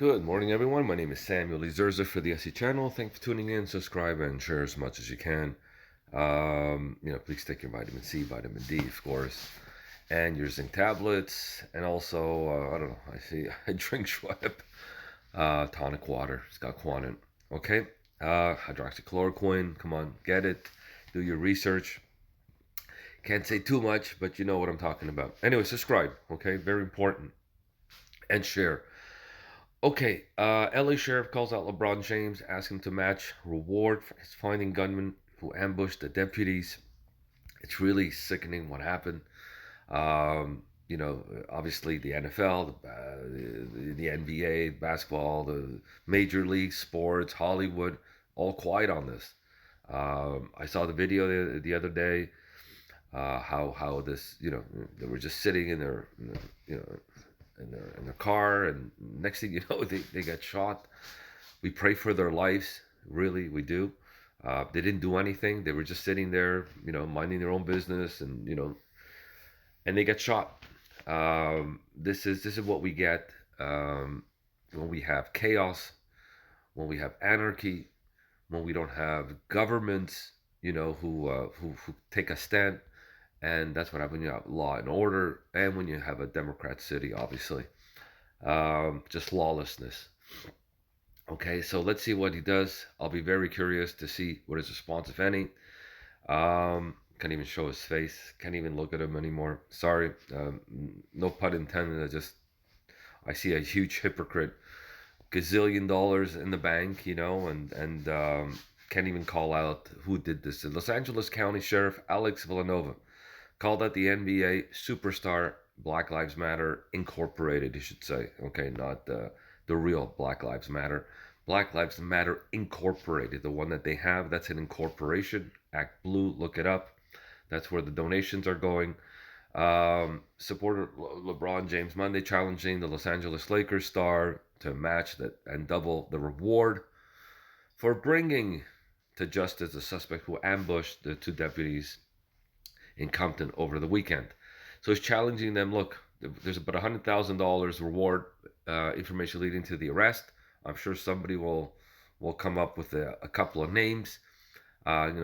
Good morning, everyone. My name is Samuel Lee Zerza for the SE channel. Thanks for tuning in. Subscribe and share as much as you can. Please take your vitamin C, vitamin D, of course, and your zinc tablets. And also, I don't know, I see I drink Schweppes tonic water. It's got quinine. Okay, hydroxychloroquine. Come on, get it. Do your research. Can't say too much, but you know what I'm talking about. Anyway, subscribe. Okay, very important, and share. Okay, LA Sheriff calls out LeBron James, asks him to match reward for his finding gunman who ambushed the deputies. It's really sickening what happened. Obviously the NFL, the NBA, basketball, the major league sports, Hollywood, all quiet on this. I saw the video the other day. How this, they were just sitting in their, you know, in their car, and next thing you know, they get shot. We pray for their lives, really, we do. They didn't do anything. They were just sitting there, minding their own business, and they get shot. This is what we get when we have chaos, when we have anarchy, when we don't have governments, who take a stand. And that's what happens when you have law and order, and when you have a Democrat city, obviously. Just lawlessness. Okay, so let's see what he does. I'll be very curious to see what his response, if any. Can't even show his face. Can't even look at him anymore. Sorry. No pun intended. I see a huge hypocrite. Gazillion dollars in the bank, and can't even call out who did this. The Los Angeles County Sheriff Alex Villanova called out the NBA superstar Black Lives Matter Incorporated, you should say. Okay, not the real Black Lives Matter. Black Lives Matter Incorporated, the one that they have, that's an incorporation. Act Blue, look it up. That's where the donations are going. Supported LeBron James Monday challenging the Los Angeles Lakers star to match that and double the reward for bringing to justice the suspect who ambushed the two deputies in Compton over the weekend. So he's challenging them. Look, there's about $100,000 reward, information leading to the arrest. I'm sure somebody will come up with a couple of names.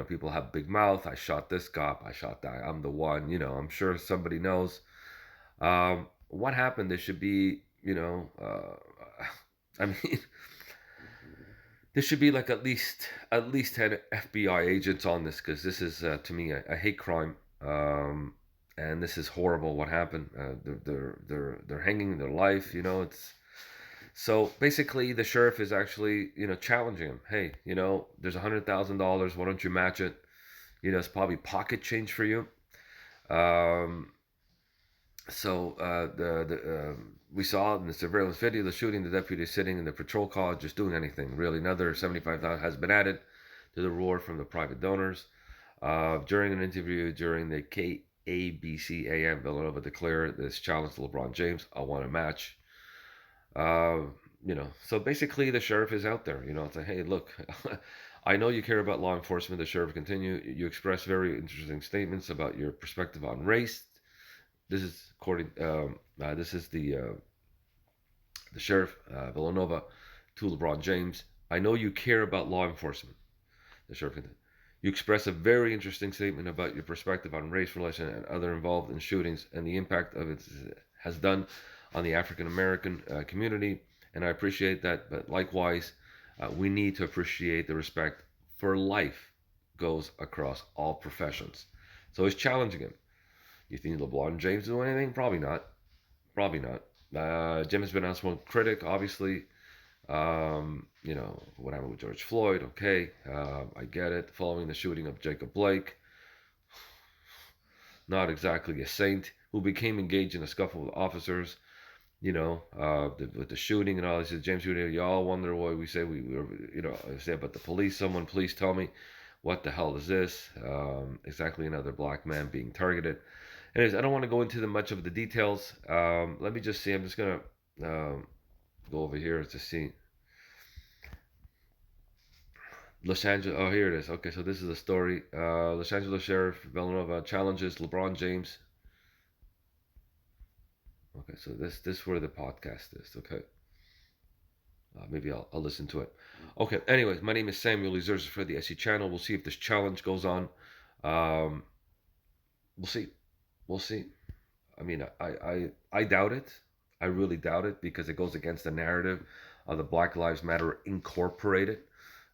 People have big mouth. I shot this cop. I shot that. I'm the one. I'm sure somebody knows. What happened? There should be, I mean, there should be like at least 10 FBI agents on this, because this is to me a hate crime. And this is horrible. What happened? They're hanging their life. It's so basically the sheriff is actually challenging him. Hey, there's $100,000. Why don't you match it? It's probably pocket change for you. We saw in the surveillance video the shooting, the deputy sitting in the patrol car just doing anything. Really, another 75,000 has been added to the reward from the private donors. During an interview during the KABC AM, Villanova declared this challenge to LeBron James. I want a match. So basically the sheriff is out there. It's like, hey, look, I know you care about law enforcement. The sheriff continued. You express very interesting statements about your perspective on race. This is according. This is the sheriff Villanova to LeBron James. I know you care about law enforcement. The sheriff continued. You express a very interesting statement about your perspective on race relations and other involved in shootings and the impact of it has done on the African American community, and I appreciate that. But likewise, we need to appreciate the respect for life goes across all professions. So he's challenging him. You think LeBron James will do anything? Probably not. Probably not. Jim has been an outspoken critic, obviously. What happened with George Floyd? Okay, I get it. Following the shooting of Jacob Blake, not exactly a saint, who became engaged in a scuffle with officers. With the shooting and all this, James shooting. Y'all wonder why we say I say about the police. Someone please tell me, what the hell is this? Exactly, another black man being targeted. Anyways, I don't want to go into much of the details. Let me just see. I'm just gonna go over here to see. Los Angeles. Oh, here it is. Okay, so this is the story. Los Angeles Sheriff Villanova challenges LeBron James. Okay, so this where the podcast is. Okay. Maybe I'll listen to it. Okay. Anyways, my name is Samuel Lizers for the SE channel. We'll see if this challenge goes on. Um, we'll see. We'll see. I mean, I doubt it. I really doubt it because it goes against the narrative of the Black Lives Matter Incorporated,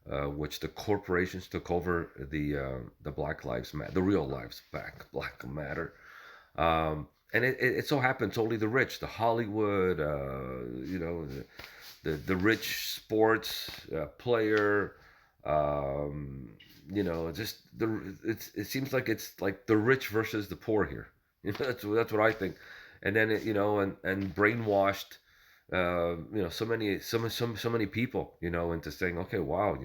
which the corporations took over the Black Lives Matter, the real lives back, Black Matter. And it so happens only the rich, the Hollywood, the rich sports player, um, just it seems like it's like the rich versus the poor here. That's what I think. And then and brainwashed, so many people, into saying, okay, wow,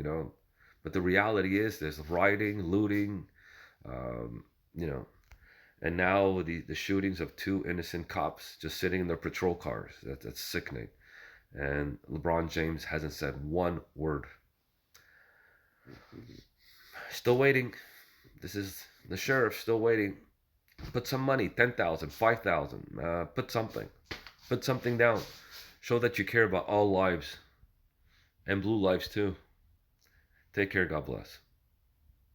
but the reality is there's rioting, looting, um, you know, and now the shootings of two innocent cops just sitting in their patrol cars. That's sickening. And LeBron James hasn't said one word. Still waiting. This is the sheriff still waiting. Put some money, 10,000, 5,000. Put something. Put something down. Show that you care about all lives and blue lives too. Take care. God bless.